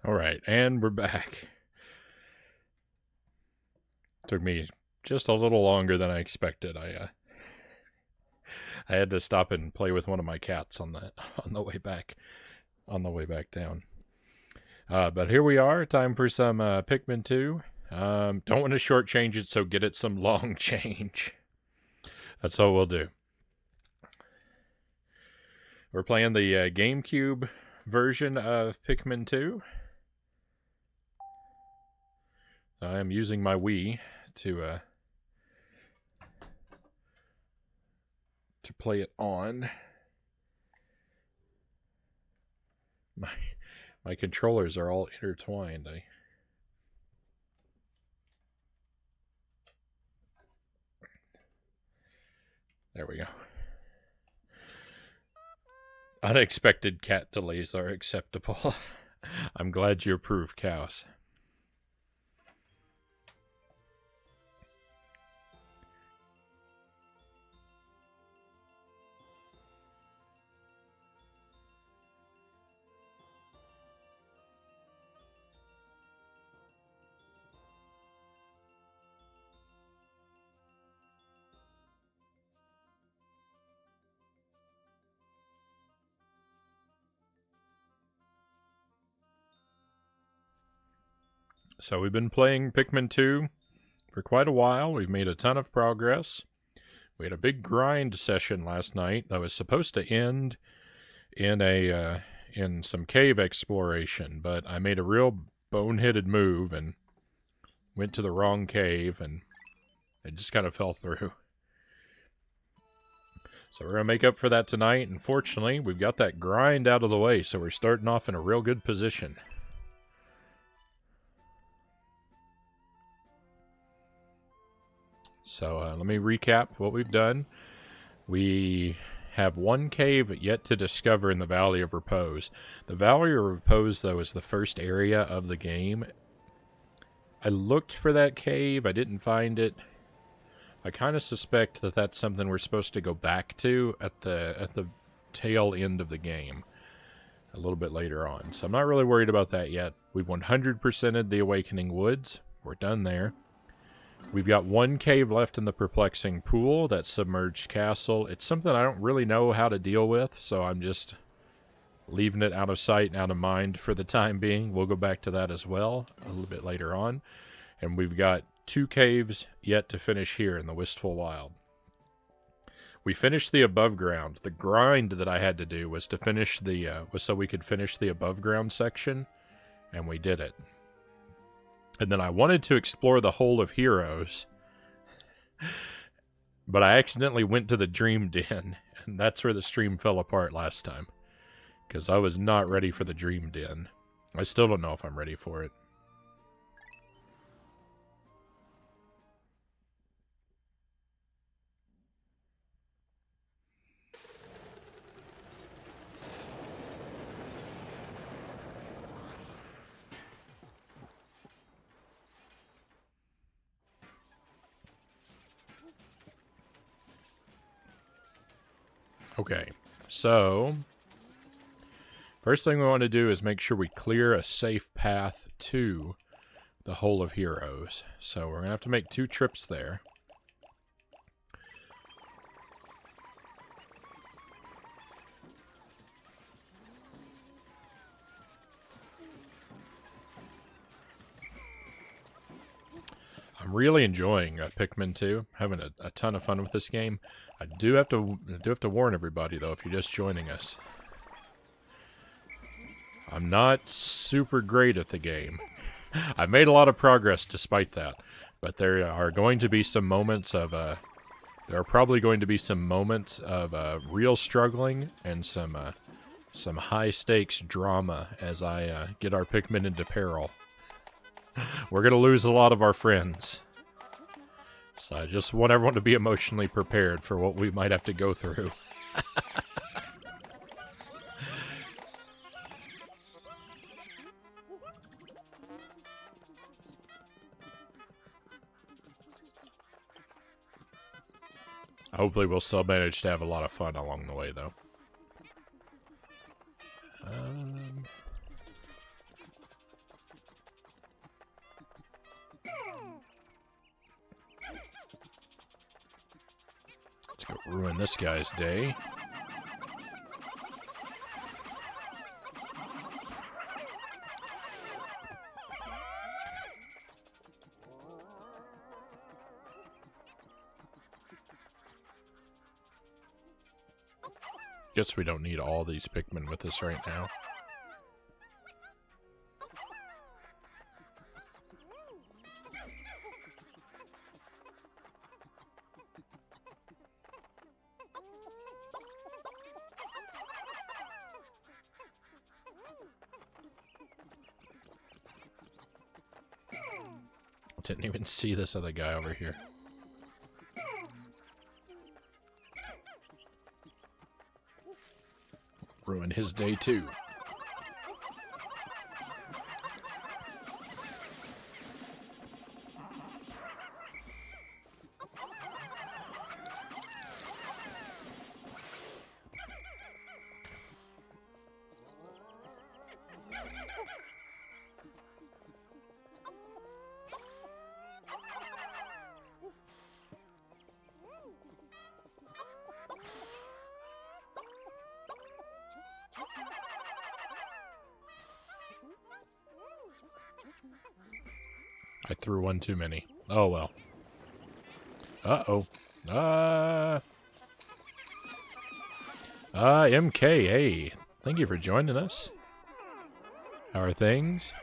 Alright, and we're back. Took me just a little longer than I expected. I had to stop and play with one of my cats on the way back, down. But here we are. Time for some Pikmin 2. Don't want to shortchange it, so get it some long change. That's all we'll do. We're playing the GameCube version of Pikmin 2. I am using my Wii to play it on. My controllers are all intertwined. There we go. Unexpected cat delays are acceptable. I'm glad you approve, Chaos. So we've been playing Pikmin 2 for quite a while. We've made a ton of progress. We had a big grind session last night that was supposed to end in some cave exploration, but I made a real boneheaded move and went to the wrong cave, and it just kind of fell through. So we're going to make up for that tonight, and fortunately, we've got that grind out of the way, so we're starting off in a real good position. So let me recap what we've done. We have one cave yet to discover in the Valley of Repose. The Valley of Repose, though, is the first area of the game. I looked for that cave. I didn't find it. I kind of suspect that that's something we're supposed to go back to at the tail end of the game a little bit later on. So I'm not really worried about that yet. We've 100%ed the Awakening Woods. We're done there. We've got one cave left in the Perplexing Pool, that submerged castle. It's something I don't really know how to deal with, so I'm just leaving it out of sight and out of mind for the time being. We'll go back to that as well a little bit later on. And we've got 2 caves yet to finish here in the Wistful Wild. We finished the above ground. The grind that I had to do was to finish was so we could finish the above ground section, and we did it. And then I wanted to explore the Hole of Heroes, but I accidentally went to the Dream Den, and that's where the stream fell apart last time, because I was not ready for the Dream Den. I still don't know if I'm ready for it. Okay, so first thing we want to do is make sure we clear a safe path to the Hole of Heroes. So we're going to have to make 2 trips there. I'm really enjoying Pikmin 2. Having a ton of fun with this game. I do have to warn everybody, though, if you're just joining us. I'm not super great at the game. I've made a lot of progress despite that. But there are going to be some moments of... there are probably going to be some moments of real struggling and some high-stakes drama as I get our Pikmin into peril. We're going to lose a lot of our friends. So I just want everyone to be emotionally prepared for what we might have to go through. Hopefully we'll still manage to have a lot of fun along the way, though. Ruin this guy's day. Guess we don't need all these Pikmin with us right now. Didn't even see this other guy over here. Ruin his day too. I threw one too many. Oh well. Uh-oh. MK, thank you for joining us. How are things?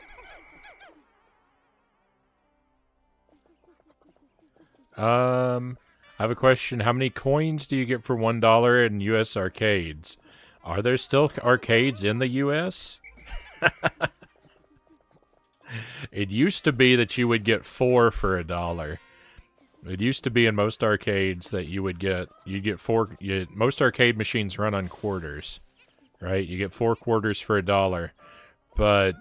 I have a question. How many coins do you get for $1 in U.S. arcades? Are there still arcades in the U.S.? It used to be that you would get 4 for $1. It used to be in most arcades that you'd get 4. Most arcade machines run on quarters, right? You get 4 quarters for $1, but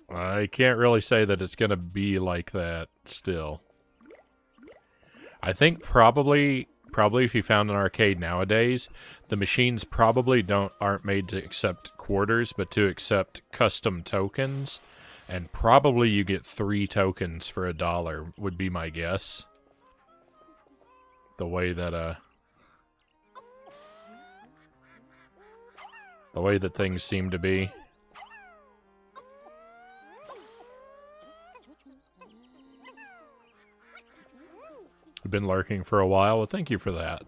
I can't really say that it's going to be like that still. I think probably if you found an arcade nowadays, the machines probably aren't made to accept quarters, but to accept custom tokens. And probably you get 3 tokens for $1 would be my guess. The way that things seem to be. I've been lurking for a while. Well, thank you for that.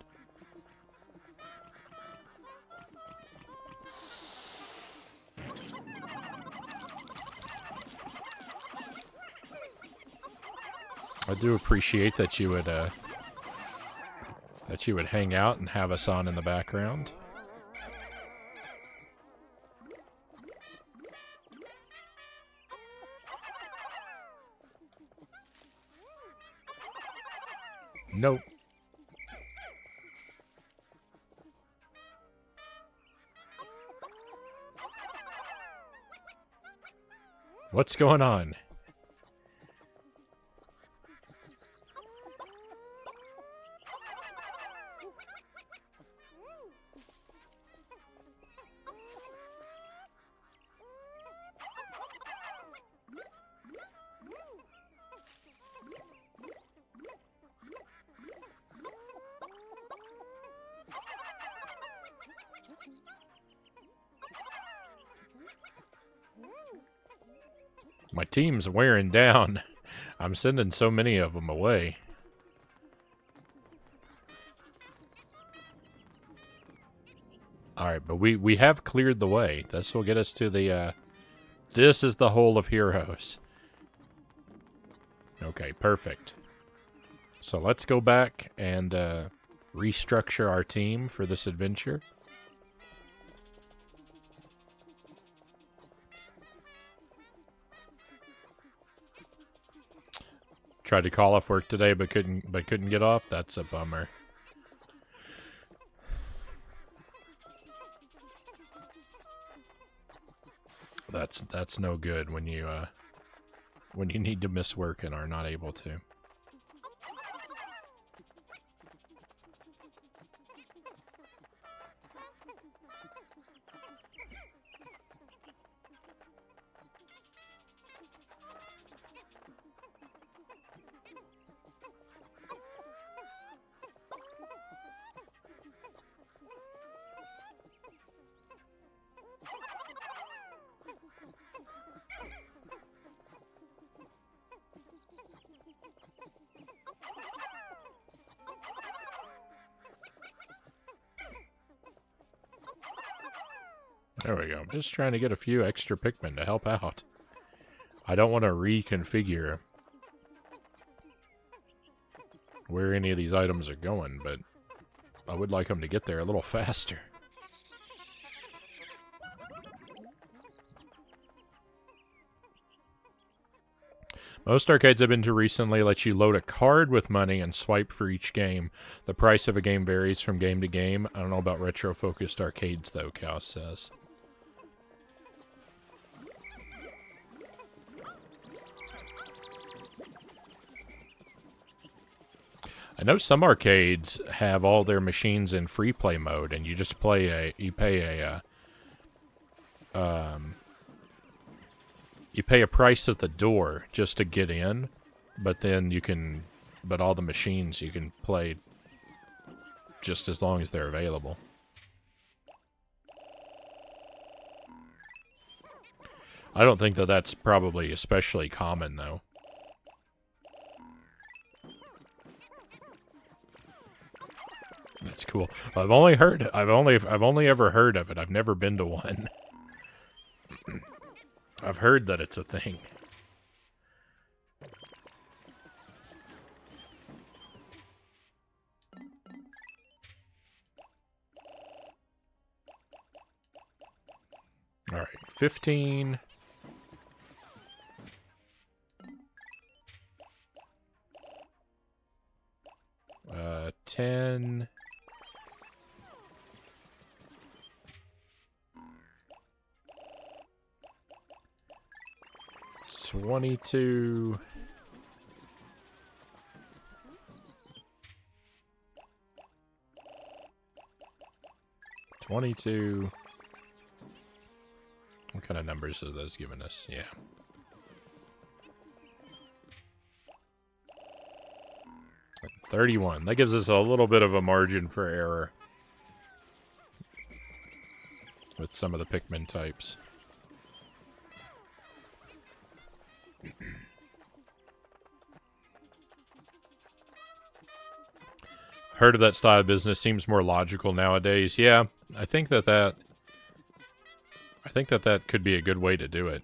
I do appreciate that you would hang out and have us on in the background. Nope. What's going on? My team's wearing down. I'm sending so many of them away. Alright, but we have cleared the way. This will get us to the, this is the Hole of Heroes. Okay, perfect. So let's go back and restructure our team for this adventure. Tried to call off work today, but couldn't get off. That's a bummer. That's no good when you need to miss work and are not able to. There we go. I'm just trying to get a few extra Pikmin to help out. I don't want to reconfigure where any of these items are going, but I would like them to get there a little faster. Most arcades I've been to recently let you load a card with money and swipe for each game. The price of a game varies from game to game. I don't know about retro-focused arcades, though, Cal says. I know some arcades have all their machines in free play mode, and you just play you pay a price at the door just to get in, but then but all the machines you can play just as long as they're available. I don't think that that's probably especially common, though. That's cool. I've only ever heard of it. I've never been to one. I've heard that it's a thing. All right, 15. Uh, 10. 22. 22. What kind of numbers are those giving us? Yeah. $31. That gives us a little bit of a margin for error with some of the Pikmin types. Heard of that style of business, seems more logical nowadays. Yeah, I think that could be a good way to do it.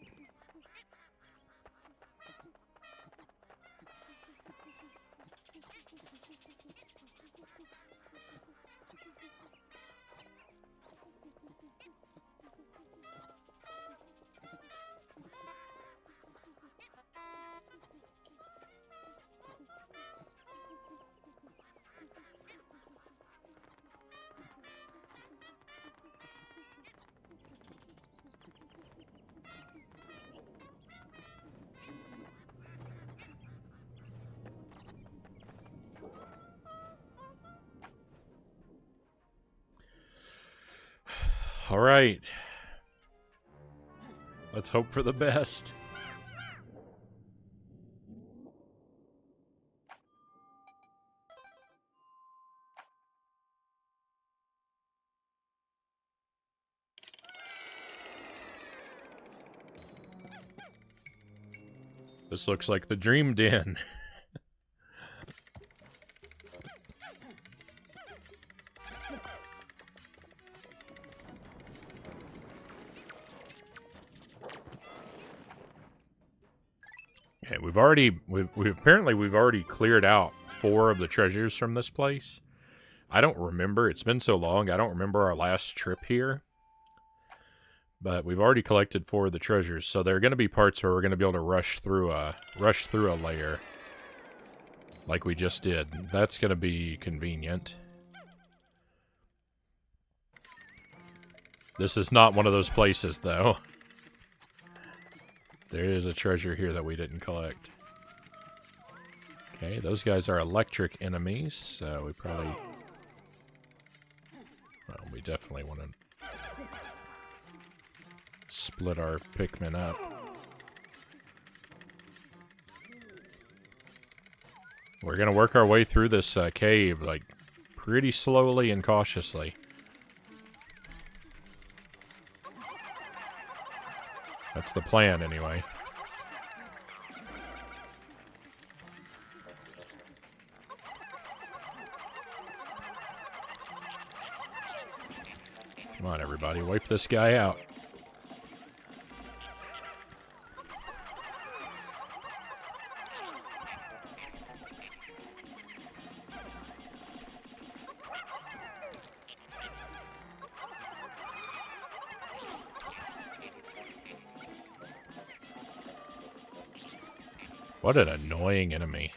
All right. Let's hope for the best. This looks like the Dream Den. Okay, we've already cleared out 4 of the treasures from this place. I don't remember. It's been so long. I don't remember our last trip here. But we've already collected 4 of the treasures, so there are going to be parts where we're going to be able to rush through a layer, like we just did. That's going to be convenient. This is not one of those places, though. There is a treasure here that we didn't collect. Okay, those guys are electric enemies, so we probably... Well, we definitely want to split our Pikmin up. We're going to work our way through this cave, like, pretty slowly and cautiously. That's the plan, anyway. Come on, everybody. Wipe this guy out. What an annoying enemy.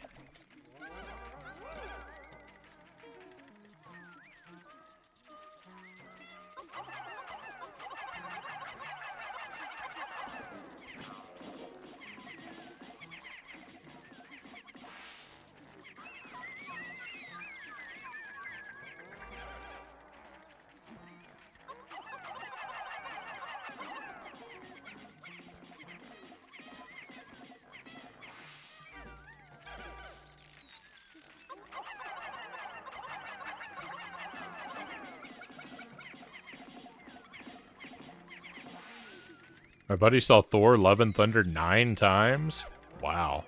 My buddy saw Thor, Love and Thunder 9 times? Wow.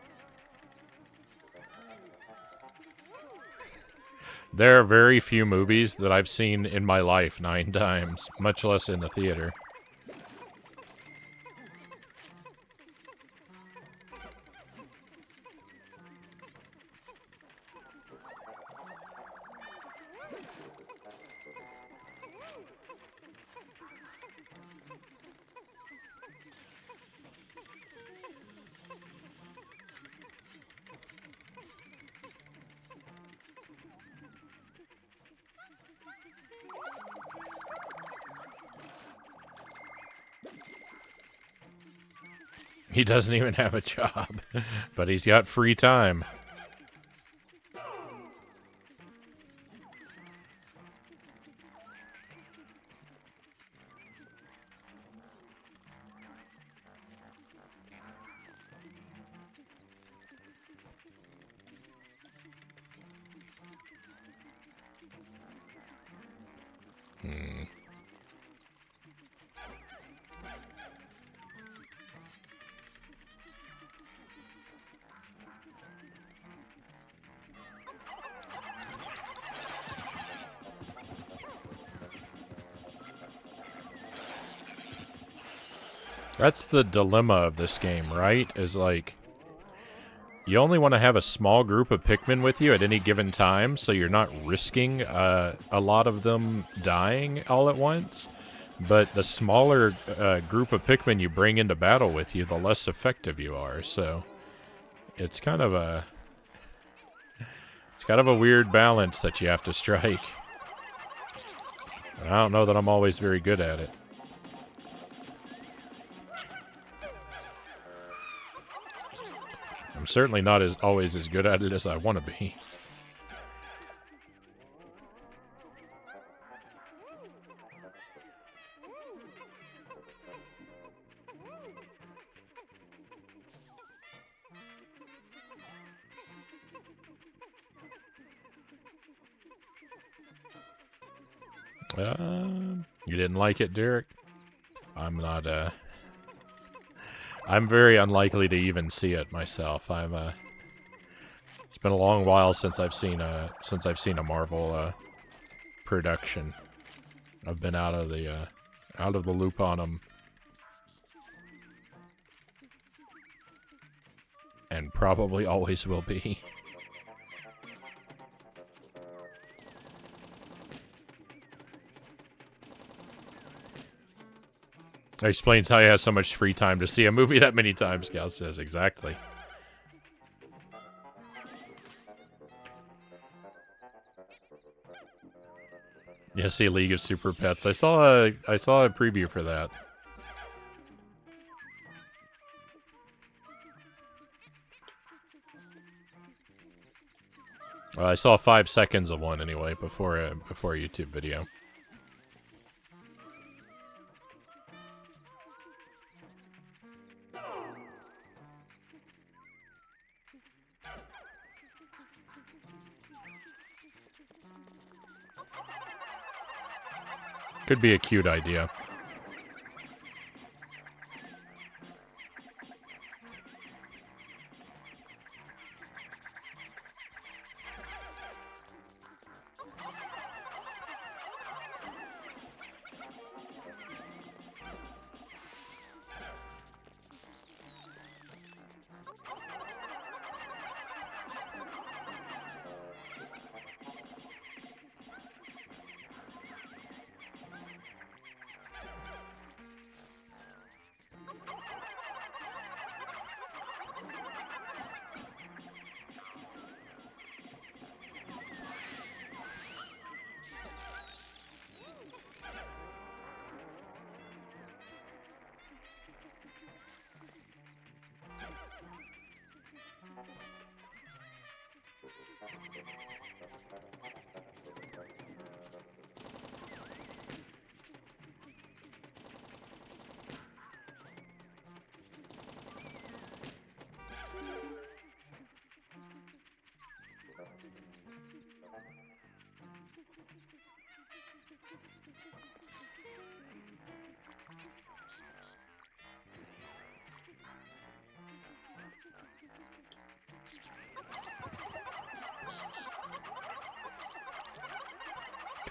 There are very few movies that I've seen in my life 9 times, much less in the theater. He doesn't even have a job, but he's got free time. That's the dilemma of this game, right? Is like, you only want to have a small group of Pikmin with you at any given time, so you're not risking a lot of them dying all at once. But the smaller group of Pikmin you bring into battle with you, the less effective you are. So it's kind of a weird balance that you have to strike. I don't know that I'm always very good at it. I'm certainly not always as good at it as I want to be. You didn't like it, Derek? I'm not, I'm very unlikely to even see it myself. It's been a long while since I've seen a Marvel, production. I've been out of the loop on them. And probably always will be. That explains how he has so much free time to see a movie that many times, Cal says. Exactly. Yeah, see League of Super Pets. I saw a preview for that. Well, I saw 5 seconds of one anyway before a YouTube video. Could be a cute idea.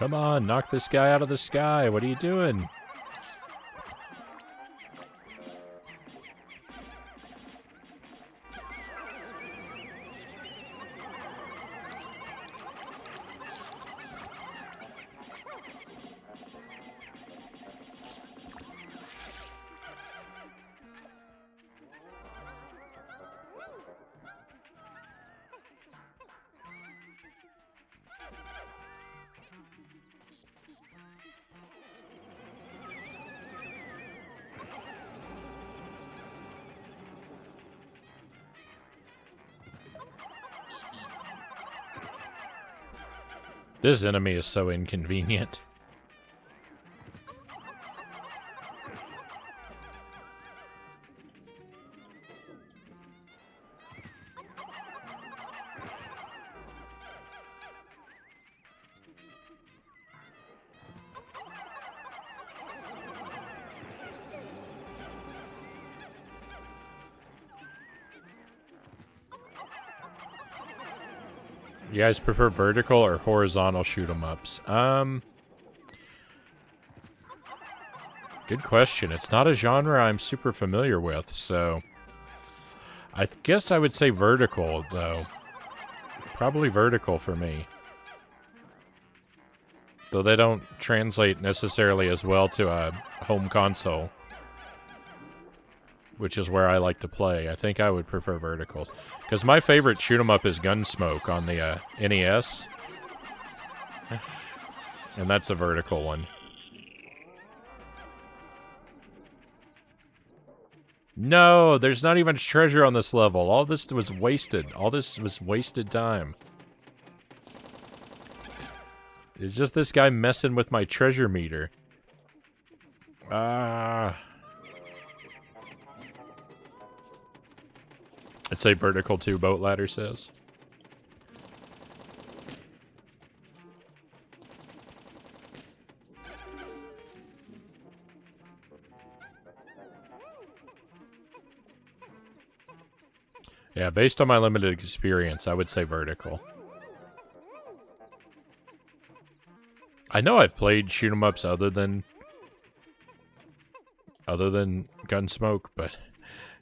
Come on, knock this guy out of the sky. What are you doing? This enemy is so inconvenient. You guys prefer vertical or horizontal shoot 'em ups? Good question. It's not a genre I'm super familiar with, so I guess I would say vertical, though. Probably vertical for me. Though they don't translate necessarily as well to a home console, which is where I like to play. I think I would prefer vertical. Because my favorite shoot 'em up is Gunsmoke on the NES. And that's a vertical one. No, there's not even treasure on this level. All this was wasted. All this was wasted time. It's just this guy messing with my treasure meter. I'd say vertical too, Boat Ladder says. Yeah, based on my limited experience, I would say vertical. I know I've played shoot 'em ups other than Gunsmoke, but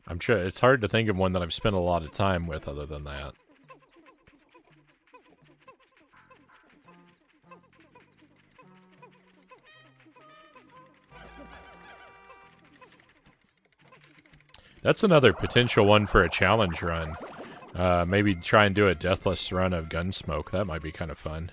I'm sure it's hard to think of one that I've spent a lot of time with other than that. That's another potential one for a challenge run. Maybe try and do a deathless run of Gunsmoke. That might be kind of fun.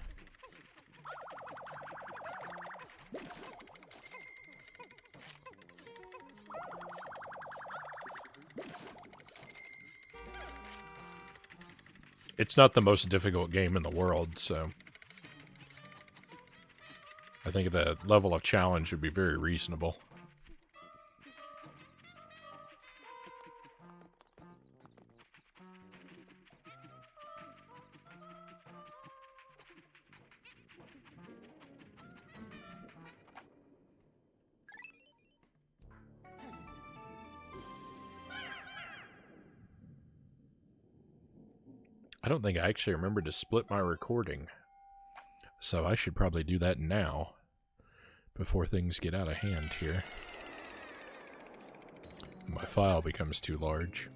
It's not the most difficult game in the world, so I think the level of challenge would be very reasonable. I don't think I actually remembered to split my recording, so I should probably do that now, before things get out of hand here. My file becomes too large.